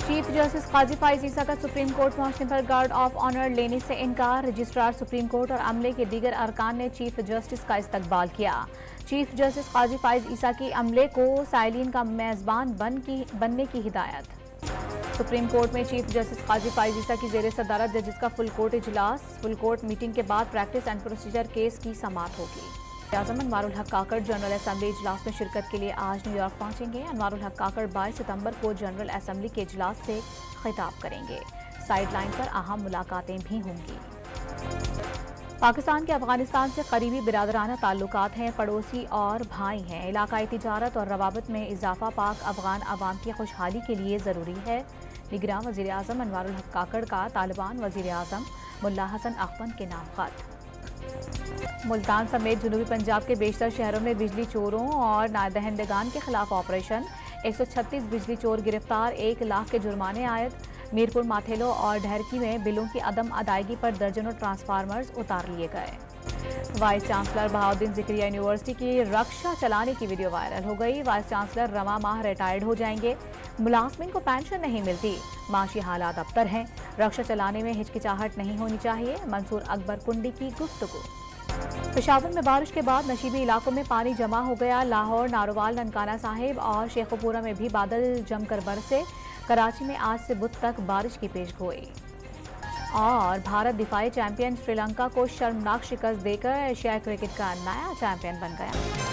Chief justice काजी फाइज ईसा का supreme court पहुंचने पर गार्ड ऑफ ऑनर लेने से इनकार। रजिस्ट्रार सुप्रीम कोर्ट और अमले के दीगर अरकान ने चीफ जस्टिस का इस्तकबाल किया। चीफ जस्टिस काजी फाइज ईसा की अमले को साइलिन का मेजबान बनने की हिदायत। सुप्रीम कोर्ट में चीफ जस्टिस काजी फाइज ईसा की जेर सदारत जजेस का फुल कोर्ट इजलास। फुल कोर्ट मीटिंग के बाद प्रैक्टिस एंड प्रोसीजर केस की समाअत होगी। आज़म अनवारुल हक काकड़ जनरल असम्बली इजलास में शिरकत के लिए आज न्यूयॉर्क पहुंचेंगे। अनवारुल हक काकड़ 22 सितंबर को जनरल असम्बली के इजलास से खिताब करेंगे। साइडलाइन पर अहम मुलाकातें भी होंगी। पाकिस्तान के अफगानिस्तान से करीबी बिरादराना ताल्लुकात हैं, पड़ोसी और भाई हैं। इलाकाई तिजारत और रवाबत में इजाफा पाक अफगान अवाम की खुशहाली के लिए ज़रूरी है। निगरान वज़ीर आज़म अनवारुल हक काकड़ का तालिबान वज़ीर आज़म मुल्ला हसन अख्वन के नाम खत। मुल्तान समेत जनूबी पंजाब के बेशतर शहरों में बिजली चोरों और नादहंदगान के खिलाफ ऑपरेशन। 136 बिजली चोर गिरफ्तार, 1 लाख के जुर्माने आयद। मीरपुर, माथेलो और ढहरकी में बिलों की अदम अदायगी पर दर्जनों ट्रांसफार्मर्स उतार लिए गए। Vice chancellor Bahauddin Zakaria university की रक्षा चलाने की वीडियो वायरल हो गई। वाइस चांसलर रवा माह रिटायर्ड हो जाएंगे। मुलाजमिन को पेंशन नहीं मिलती, माशी हालात अबतर हैं। रक्षा चलाने में हिचकिचाहट नहीं होनी चाहिए। मंसूर अकबर कुंडी की गुफ्तगू। पेशावर में बारिश के बाद नशीबी इलाकों में पानी जमा हो गया। लाहौर, नारोवाल, ननकाना साहिब और शेखुपुरा में भी बादल जमकर बरसे। कराची में आज से बुध तक बारिश की पेशगोई। और भारत दिफाई चैंपियन श्रीलंका को शर्मनाक शिकस्त देकर एशियाई क्रिकेट का नया चैंपियन बन गया।